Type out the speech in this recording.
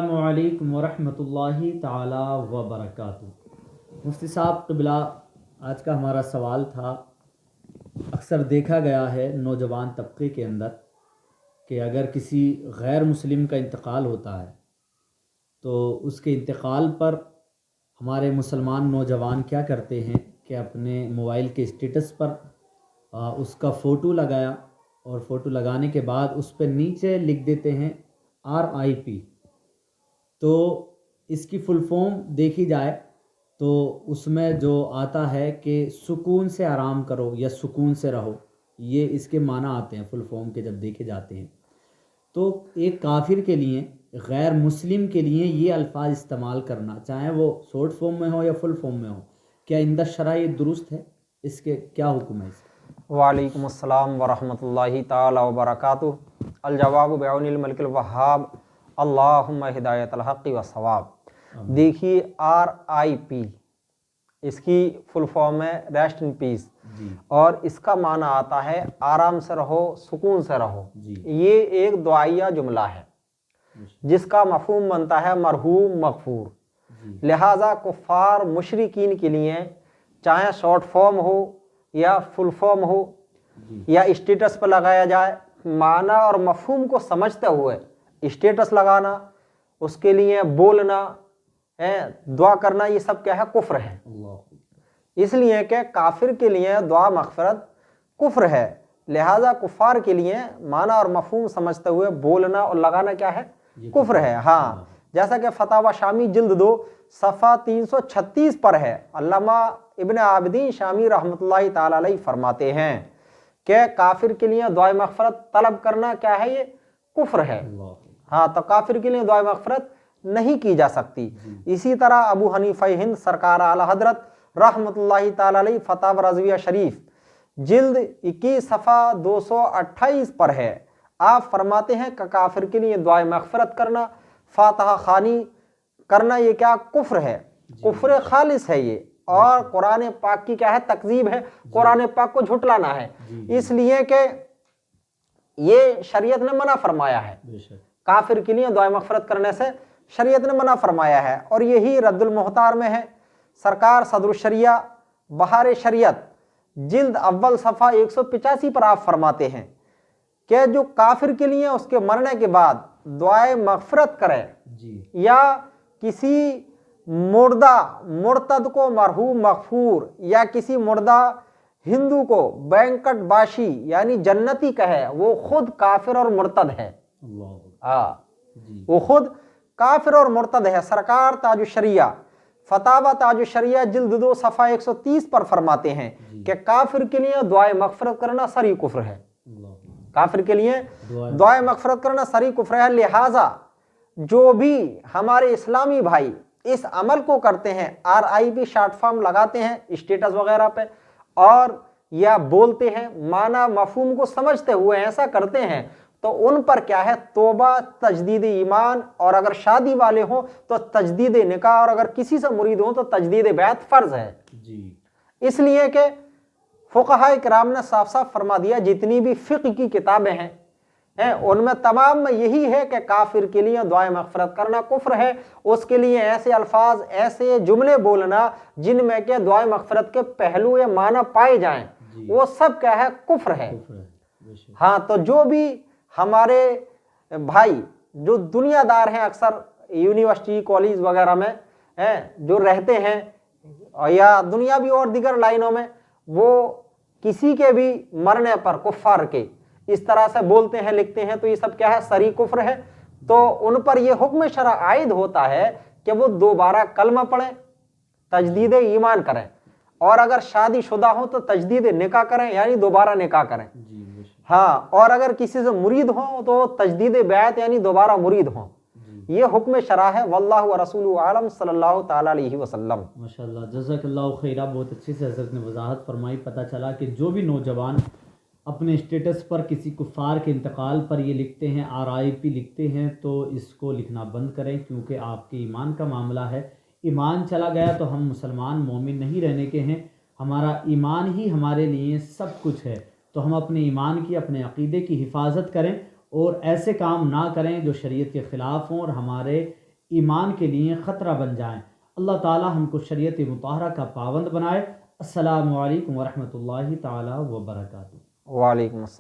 السلام علیکم ورحمۃ اللہ تعالی وبرکاتہ۔ مفتی صاحب قبلہ، آج کا ہمارا سوال تھا، اکثر دیکھا گیا ہے نوجوان طبقے کے اندر کہ اگر کسی غیر مسلم کا انتقال ہوتا ہے تو اس کے انتقال پر ہمارے مسلمان نوجوان کیا کرتے ہیں کہ اپنے موبائل کے اسٹیٹس پر اس کا فوٹو لگایا، اور فوٹو لگانے کے بعد اس پہ نیچے لکھ دیتے ہیں RIP۔ تو اس کی فل فارم دیکھی جائے تو اس میں جو آتا ہے کہ سکون سے آرام کرو یا سکون سے رہو، یہ اس کے معنی آتے ہیں فل فارم کے جب دیکھے جاتے ہیں۔ تو ایک کافر کے لیے، غیر مسلم کے لیے یہ الفاظ استعمال کرنا، چاہے وہ شارٹ فارم میں ہو یا فل فارم میں ہو، کیا عند الشرع یہ درست ہے؟ اس کے کیا حکم ہے اس کا؟ وعلیکم السلام ورحمۃ اللہ تعالی وبرکاتہ۔ الجواب بعون الملک الوہاب، اللہم ہدایت الحق والصواب۔ دیکھیے RIP، اس کی فل فارم ہے ریسٹ ان پیس، اور اس کا معنی آتا ہے آرام سے رہو، سکون سے رہو۔ یہ ایک دعائیہ جملہ ہے جس کا مفہوم بنتا ہے مرحوم مغفور۔ لہٰذا کفار مشرکین کے لیے چاہے شارٹ فارم ہو یا فل فارم ہو یا اسٹیٹس پر لگایا جائے، معنی اور مفہوم کو سمجھتے ہوئے اسٹیٹس لگانا، اس کے لیے بولنا، دعا کرنا، یہ سب کیا ہے؟ کفر ہے۔ اس لیے کہ کافر کے لیے دعا مغفرت کفر ہے، لہٰذا کفار کے لیے معنی اور مفہوم سمجھتے ہوئے بولنا اور لگانا کیا ہے؟ کفر ہے۔ ہاں، جیسا کہ فتاوی شامی جلد 2 صفحہ 336 پر ہے، علامہ ابن عابدین شامی رحمۃ اللہ تعالی علیہ فرماتے ہیں کہ کافر کے لیے دعائے مغفرت طلب کرنا کیا ہے؟ یہ کفر ہے۔ ہاں، تو کافر کے لیے دعائے مغفرت نہیں کی جا سکتی۔ اسی طرح ابو حنیفہ ہند سرکار اعلی حضرت رحمۃ اللہ تعالی علیہ فتاوی رضویہ شریف جلد 21 صفحہ 228 پر ہے، آپ فرماتے ہیں کہ کافر کے لیے دعائے مغفرت کرنا، فاتحہ خوانی کرنا، یہ کیا؟ کفر ہے، کفر خالص ہے یہ، اور قرآن پاک کی کیا ہے؟ تکذیب ہے، قرآن پاک کو جھٹلانا ہے۔ اس لیے کہ یہ شریعت نے منع فرمایا ہے، کافر کے لیے دعائے مغفرت کرنے سے شریعت نے منع فرمایا ہے، اور یہی رد المختار میں ہے۔ سرکار صدر الشریعہ بہار شریعت جلد اول صفحہ 185 پر آپ فرماتے ہیں کہ جو کافر کے لیے اس کے مرنے کے بعد دعائے مغفرت کرے یا کسی مردہ مرتد کو مرحوم مغفور یا کسی مردہ ہندو کو بینکٹ باشی یعنی جنتی کہے، وہ خود کافر اور مرتد ہے۔ وہ خود کافر اور مرتد ہے۔ سرکار تاج الشریعہ فتاوی تاج الشریعہ جلد 2 صفحہ 130 پر فرماتے ہیں کہ کافر کے لیے دعائے مغفرت کرنا سری کفر ہے۔ کافر کے لیے دعائے مغفرت کرنا سری کفر ہے۔ لہٰذا جو بھی ہمارے اسلامی بھائی اس عمل کو کرتے ہیں، RIP شارٹ فارم لگاتے ہیں اسٹیٹس وغیرہ پہ، اور یا بولتے ہیں، معنی مفہوم کو سمجھتے ہوئے ایسا کرتے ہیں، تو ان پر کیا ہے؟ توبہ، تجدید ایمان، اور اگر شادی والے ہوں تو تجدید نکاح، اور اگر کسی سے مرید ہوں تو تجدید بیعت فرض ہے۔ اس لیے کہ فقہاء کرام نے صاف صاف فرما دیا، جتنی بھی فقہ کی کتابیں ہیں ان میں تمام میں یہی ہے کہ کافر کے لیے دعائے مغفرت کرنا کفر ہے۔ اس کے لیے ایسے الفاظ، ایسے جملے بولنا جن میں کہ دعائے مغفرت کے پہلو یا معنی پائے جائیں، وہ سب کیا ہے؟ کفر ہے۔ ہاں، تو جو بھی ہمارے بھائی جو دنیا دار ہیں، اکثر یونیورسٹی کالج وغیرہ میں جو رہتے ہیں یا دنیاوی اور دیگر لائنوں میں، وہ کسی کے بھی مرنے پر کفار کے اس طرح سے بولتے ہیں، لکھتے ہیں، تو یہ سب کیا ہے؟ سری کفر ہے۔ تو ان پر یہ حکم شرع عائد ہوتا ہے کہ وہ دوبارہ کلمہ پڑھیں، تجدید ایمان کریں، اور اگر شادی شدہ ہوں تو تجدید نکاح کریں، یعنی دوبارہ نکاح کریں۔ ہاں، اور اگر کسی سے مرید ہوں تو تجدید بیعت یعنی دوبارہ مرید ہوں۔ یہ حکم شرع ہے، واللہ ورسولہ عالم، صلی اللہ تعالی علیہ وسلم۔ ماشاءاللہ، جزاک اللہ خیرہ، بہت اچھے سے حضرت نے وضاحت فرمائی۔ پتہ چلا کہ جو بھی نوجوان اپنے اسٹیٹس پر کسی کفار کے انتقال پر یہ لکھتے ہیں، RIP لکھتے ہیں، تو اس کو لکھنا بند کریں، کیونکہ آپ کے ایمان کا معاملہ ہے۔ ایمان چلا گیا تو ہم مسلمان مومن نہیں رہنے کے ہیں، ہمارا ایمان ہی ہمارے لیے سب کچھ ہے۔ تو ہم اپنے ایمان کی، اپنے عقیدے کی حفاظت کریں، اور ایسے کام نہ کریں جو شریعت کے خلاف ہوں اور ہمارے ایمان کے لیے خطرہ بن جائیں۔ اللہ تعالی ہم کو شریعت مطہرہ کا پابند بنائے۔ السلام علیکم ورحمۃ اللہ تعالی وبرکاتہ۔ وعلیکم السلام۔